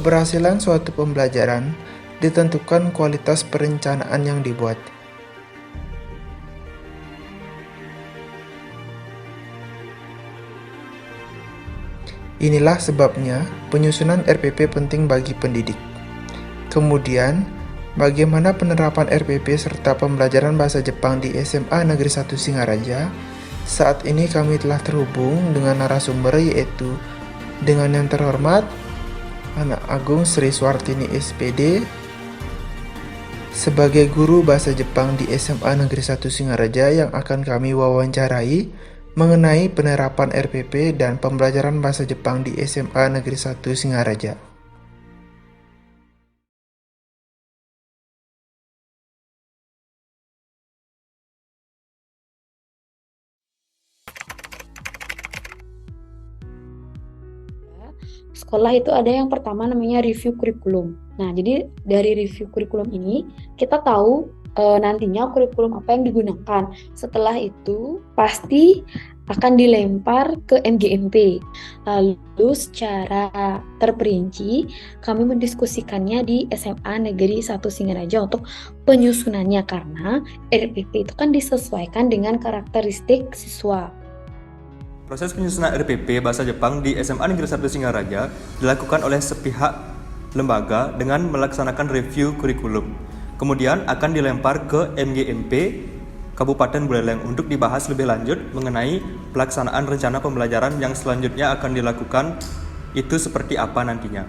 keberhasilan suatu pembelajaran ditentukan kualitas perencanaan yang dibuat. Inilah sebabnya penyusunan RPP penting bagi pendidik. Kemudian, bagaimana penerapan RPP serta pembelajaran bahasa Jepang di SMA Negeri 1 Singaraja? Saat ini kami telah terhubung dengan narasumber, yaitu dengan yang terhormat Anak Agung Sri Suartini SPD sebagai guru bahasa Jepang di SMA Negeri 1 Singaraja yang akan kami wawancarai mengenai penerapan RPP dan pembelajaran bahasa Jepang di SMA Negeri 1 Singaraja. Sekolah itu ada yang pertama namanya review kurikulum. Nah, jadi dari review kurikulum ini kita tahu nantinya kurikulum apa yang digunakan. Setelah itu pasti akan dilempar ke MGMP. Lalu secara terperinci kami mendiskusikannya di SMA Negeri 1 Singaraja untuk penyusunannya, karena RPP itu kan disesuaikan dengan karakteristik siswa. Proses penyusunan RPP Bahasa Jepang di SMA Negeri 1 Singaraja dilakukan oleh sepihak lembaga dengan melaksanakan review kurikulum. Kemudian akan dilempar ke MGMP Kabupaten Buleleng untuk dibahas lebih lanjut mengenai pelaksanaan rencana pembelajaran yang selanjutnya akan dilakukan itu seperti apa nantinya.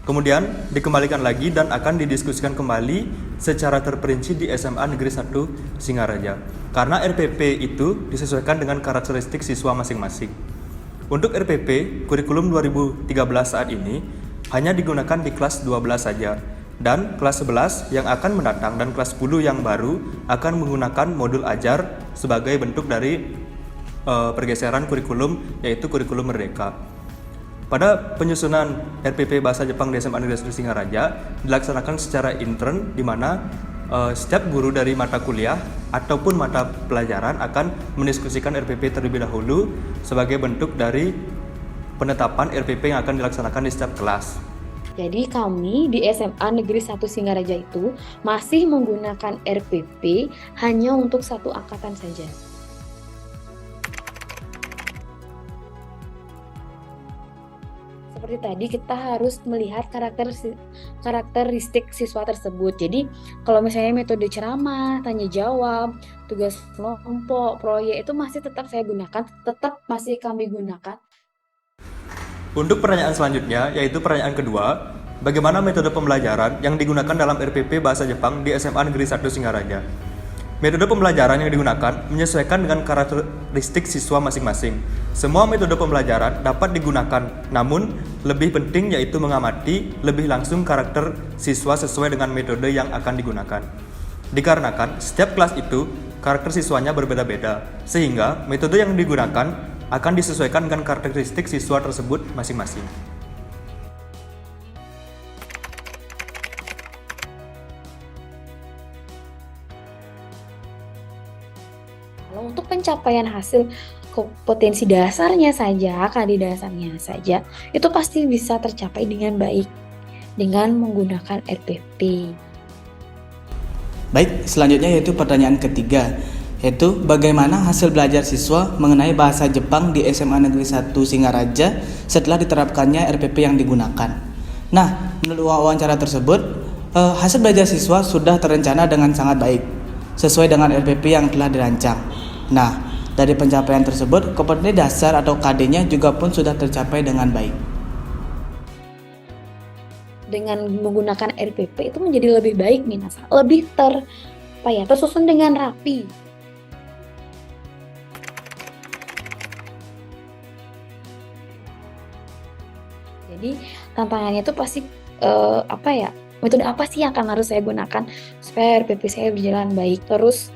Kemudian dikembalikan lagi dan akan didiskusikan kembali secara terperinci di SMA Negeri 1 Singaraja. Karena RPP itu disesuaikan dengan karakteristik siswa masing-masing. Untuk RPP, kurikulum 2013 saat ini hanya digunakan di kelas 12 saja. Dan kelas 11 yang akan mendatang dan kelas 10 yang baru akan menggunakan modul ajar sebagai bentuk dari pergeseran kurikulum, yaitu kurikulum merdeka. Pada penyusunan RPP Bahasa Jepang di SMA Negeri 1 Singaraja dilaksanakan secara intern, di mana setiap guru dari mata kuliah ataupun mata pelajaran akan mendiskusikan RPP terlebih dahulu sebagai bentuk dari penetapan RPP yang akan dilaksanakan di setiap kelas. Jadi kami di SMA Negeri 1 Singaraja itu masih menggunakan RPP hanya untuk satu angkatan saja. Seperti tadi, kita harus melihat karakteristik siswa tersebut. Jadi kalau misalnya metode ceramah, tanya jawab, tugas kelompok, proyek itu masih tetap masih kami gunakan. Untuk pertanyaan selanjutnya, yaitu pertanyaan kedua, bagaimana metode pembelajaran yang digunakan dalam RPP Bahasa Jepang di SMA Negeri 1 Singaraja? Metode pembelajaran yang digunakan menyesuaikan dengan karakteristik siswa masing-masing. Semua metode pembelajaran dapat digunakan, namun lebih penting yaitu mengamati lebih langsung karakter siswa sesuai dengan metode yang akan digunakan. Dikarenakan setiap kelas itu karakter siswanya berbeda-beda, sehingga metode yang digunakan akan disesuaikan dengan karakteristik siswa tersebut masing-masing. Kalau untuk pencapaian hasil kompetensi dasarnya saja, KD dasarnya saja, itu pasti bisa tercapai dengan baik dengan menggunakan RPP. Baik, selanjutnya yaitu pertanyaan ketiga, yaitu bagaimana hasil belajar siswa mengenai bahasa Jepang di SMA Negeri 1 Singaraja setelah diterapkannya RPP yang digunakan. Nah, menurut wawancara tersebut, hasil belajar siswa sudah terencana dengan sangat baik, sesuai dengan RPP yang telah dirancang. Nah, dari pencapaian tersebut, kompetensi dasar atau KD-nya juga pun sudah tercapai dengan baik. Dengan menggunakan RPP itu menjadi lebih baik, Minasa, lebih tersusun dengan rapi. Jadi tantangannya itu pasti metode apa sih yang akan harus saya gunakan supaya RPP saya berjalan baik. Terus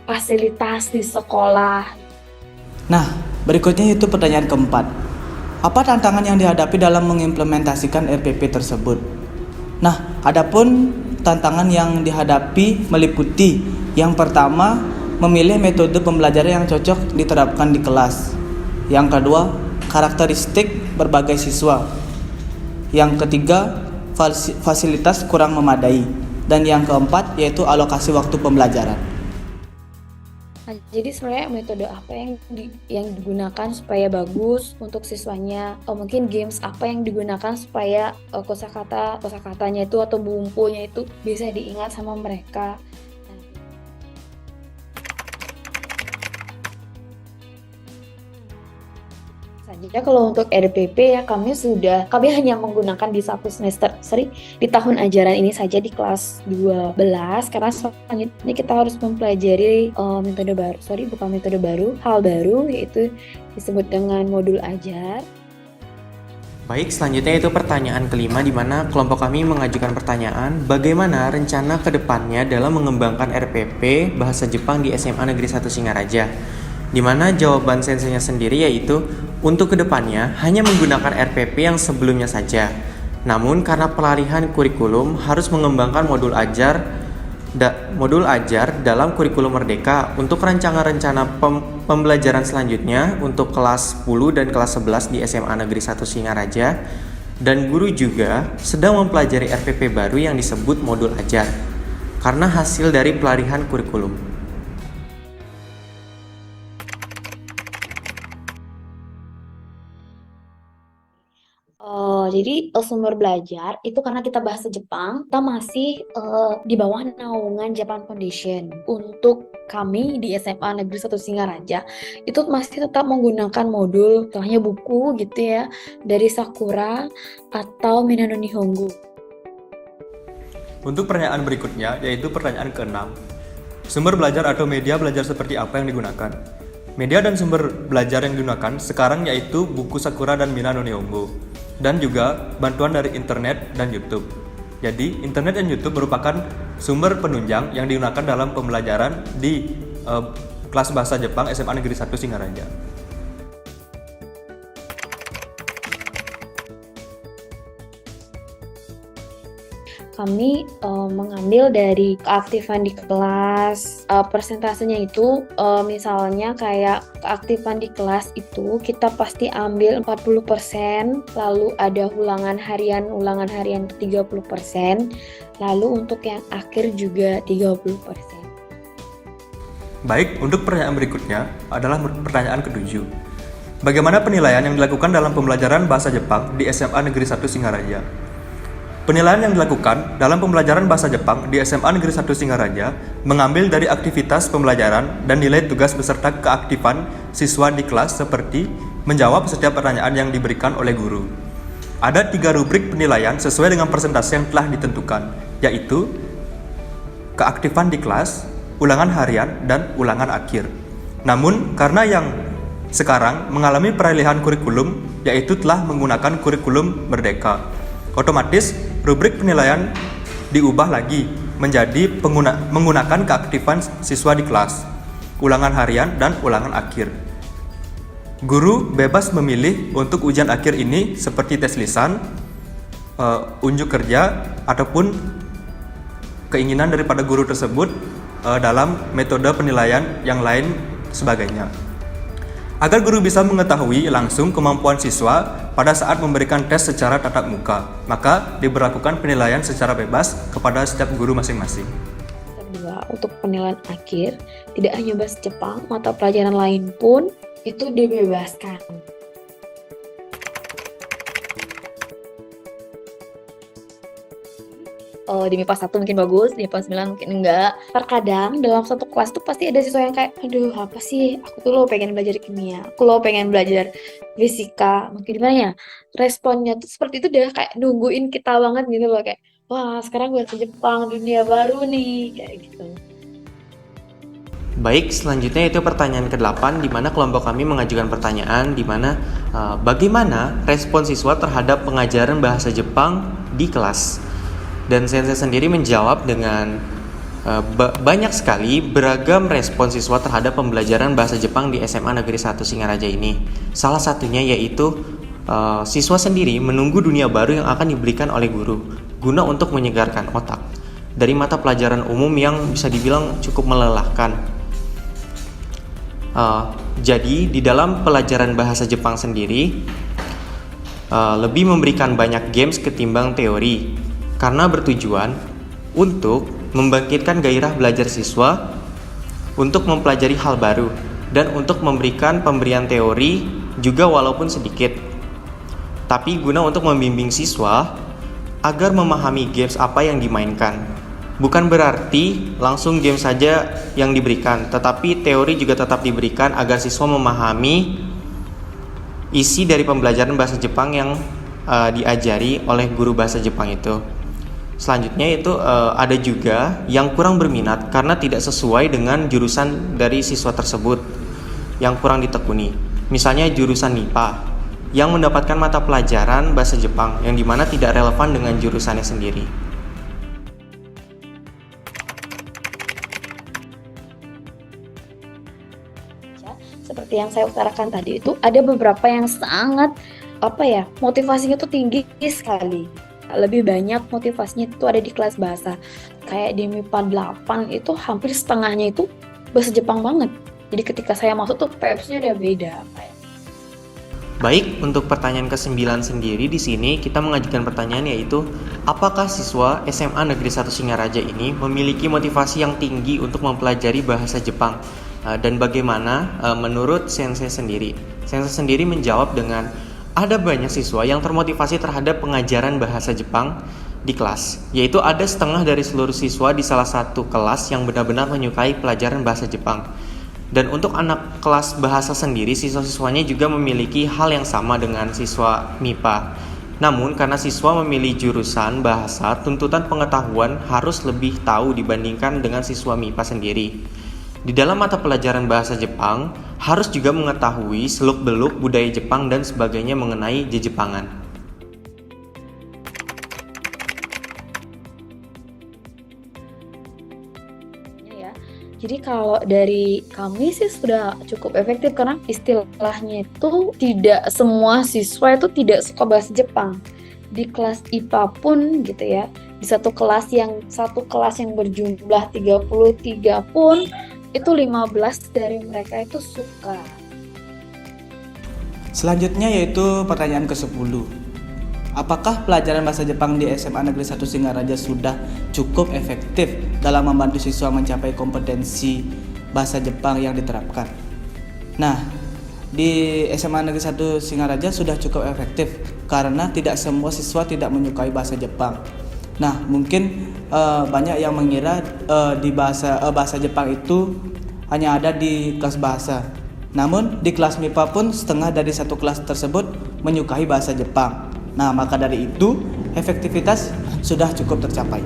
fasilitas di sekolah. Nah, berikutnya itu pertanyaan keempat. Apa tantangan yang dihadapi dalam mengimplementasikan RPP tersebut? Nah, adapun tantangan yang dihadapi meliputi yang pertama, memilih metode pembelajaran yang cocok diterapkan di kelas. Yang kedua, karakteristik berbagai siswa. Yang ketiga, fasilitas kurang memadai. Dan yang keempat yaitu alokasi waktu pembelajaran. Nah, jadi sebenarnya metode apa yang digunakan supaya bagus untuk siswanya? Atau mungkin games apa yang digunakan supaya kosakatanya itu atau bumpunya itu bisa diingat sama mereka? Saja kalau untuk RPP ya kami hanya menggunakan di satu semester, di tahun ajaran ini saja di kelas 12, karena selanjutnya kita harus mempelajari hal baru, yaitu disebut dengan modul ajar. Baik, selanjutnya itu pertanyaan kelima, di mana kelompok kami mengajukan pertanyaan bagaimana rencana ke depannya dalam mengembangkan RPP Bahasa Jepang di SMA Negeri 1 Singaraja. Di mana jawaban senseinya sendiri yaitu untuk kedepannya hanya menggunakan RPP yang sebelumnya saja. Namun karena pelarihan kurikulum harus mengembangkan modul ajar dalam kurikulum Merdeka untuk rencana pembelajaran selanjutnya untuk kelas 10 dan kelas 11 di SMA Negeri 1 Singaraja. Dan guru juga sedang mempelajari RPP baru yang disebut modul ajar karena hasil dari pelarihan kurikulum. Jadi sumber belajar itu karena kita bahasa Jepang, kita masih di bawah naungan Japan Foundation. Untuk kami di SMA Negeri 1 Singaraja itu masih tetap menggunakan modul, contohnya buku gitu ya, dari Sakura atau Minano Nihongo. Untuk pertanyaan berikutnya, yaitu pertanyaan ke-6. Sumber belajar atau media belajar seperti apa yang digunakan? Media dan sumber belajar yang digunakan sekarang yaitu buku Sakura dan Minano Nihongo, dan juga bantuan dari internet dan YouTube. Jadi, internet dan YouTube merupakan sumber penunjang yang digunakan dalam pembelajaran di kelas bahasa Jepang SMA Negeri 1 Singaraja. Kami mengambil dari keaktifan di kelas, persentasenya itu misalnya kayak keaktifan di kelas itu kita pasti ambil 40%, lalu ada ulangan harian 30%, lalu untuk yang akhir juga 30%. Baik, untuk pertanyaan berikutnya adalah pertanyaan ke-7. Bagaimana penilaian yang dilakukan dalam pembelajaran bahasa Jepang di SMA Negeri 1 Singaraja? Penilaian yang dilakukan dalam pembelajaran bahasa Jepang di SMA Negeri 1 Singaraja mengambil dari aktivitas pembelajaran dan nilai tugas beserta keaktifan siswa di kelas seperti menjawab setiap pertanyaan yang diberikan oleh guru. Ada 3 rubrik penilaian sesuai dengan persentase yang telah ditentukan, yaitu keaktifan di kelas, ulangan harian, dan ulangan akhir. Namun, karena yang sekarang mengalami peralihan kurikulum, yaitu telah menggunakan kurikulum Merdeka, otomatis rubrik penilaian diubah lagi menjadi menggunakan keaktifan siswa di kelas, ulangan harian, dan ulangan akhir. Guru bebas memilih untuk ujian akhir ini seperti tes lisan, unjuk kerja, ataupun keinginan daripada guru tersebut dalam metode penilaian yang lain sebagainya. Agar guru bisa mengetahui langsung kemampuan siswa pada saat memberikan tes secara tatap muka, maka diberlakukan penilaian secara bebas kepada setiap guru masing-masing. Kedua, untuk penilaian akhir, tidak hanya bahasa Jepang, mata pelajaran lain pun itu dibebaskan. Di MIPA 1 mungkin bagus, di MIPA 9 mungkin enggak. Terkadang dalam satu kelas tuh pasti ada siswa yang kayak, aduh apa sih, aku tuh lo pengen belajar kimia, aku lo pengen belajar fisika, mungkin gimana ya, responnya tuh seperti itu udah kayak nungguin kita banget gitu loh, kayak wah sekarang gue ke Jepang, dunia baru nih, kayak gitu. Baik, selanjutnya itu pertanyaan ke-8, di mana kelompok kami mengajukan pertanyaan di mana bagaimana respon siswa terhadap pengajaran bahasa Jepang di kelas. Dan sensei sendiri menjawab dengan banyak sekali beragam respon siswa terhadap pembelajaran bahasa Jepang di SMA Negeri 1 Singaraja ini. Salah satunya yaitu siswa sendiri menunggu dunia baru yang akan diberikan oleh guru guna untuk menyegarkan otak dari mata pelajaran umum yang bisa dibilang cukup melelahkan. Jadi di dalam pelajaran bahasa Jepang sendiri lebih memberikan banyak games ketimbang teori, karena bertujuan untuk membangkitkan gairah belajar siswa untuk mempelajari hal baru dan untuk memberikan pemberian teori juga walaupun sedikit. Tapi guna untuk membimbing siswa agar memahami games apa yang dimainkan. Bukan berarti langsung game saja yang diberikan, tetapi teori juga tetap diberikan agar siswa memahami isi dari pembelajaran bahasa Jepang yang diajari oleh guru bahasa Jepang itu. Selanjutnya itu ada juga yang kurang berminat karena tidak sesuai dengan jurusan dari siswa tersebut yang kurang ditekuni. Misalnya jurusan MIPA yang mendapatkan mata pelajaran bahasa Jepang yang dimana tidak relevan dengan jurusannya sendiri. Seperti yang saya utarakan tadi itu ada beberapa yang sangat motivasinya tuh tinggi sekali. Lebih banyak motivasinya itu ada di kelas bahasa. Kayak di MIPA 8 itu hampir setengahnya itu bahasa Jepang banget. Jadi ketika saya masuk tuh vibes-nya udah beda. Baik, untuk pertanyaan ke-9 sendiri di sini kita mengajukan pertanyaan yaitu apakah siswa SMA Negeri 1 Singaraja ini memiliki motivasi yang tinggi untuk mempelajari bahasa Jepang? Dan bagaimana menurut Sensei sendiri? Sensei sendiri menjawab dengan ada banyak siswa yang termotivasi terhadap pengajaran bahasa Jepang di kelas, yaitu ada setengah dari seluruh siswa di salah satu kelas yang benar-benar menyukai pelajaran bahasa Jepang. Dan untuk anak kelas bahasa sendiri, siswa-siswanya juga memiliki hal yang sama dengan siswa MIPA. Namun karena siswa memilih jurusan bahasa, tuntutan pengetahuan harus lebih tahu dibandingkan dengan siswa MIPA sendiri. Di dalam mata pelajaran bahasa Jepang, harus juga mengetahui seluk-beluk budaya Jepang dan sebagainya mengenai Jejepangan. Ya, jadi kalau dari kami sih sudah cukup efektif karena istilahnya itu tidak semua siswa itu tidak suka bahasa Jepang. Di kelas IPA pun gitu ya, di satu kelas yang berjumlah 33 pun itu 15 dari mereka itu suka. Selanjutnya yaitu pertanyaan ke-10. Apakah pelajaran bahasa Jepang di SMA Negeri 1 Singaraja sudah cukup efektif dalam membantu siswa mencapai kompetensi bahasa Jepang yang diterapkan? Nah, di SMA Negeri 1 Singaraja sudah cukup efektif karena tidak semua siswa tidak menyukai bahasa Jepang. Nah, mungkin banyak yang mengira di bahasa Jepang itu hanya ada di kelas bahasa. Namun di kelas MIPA pun setengah dari satu kelas tersebut menyukai bahasa Jepang. Nah, maka dari itu efektivitas sudah cukup tercapai.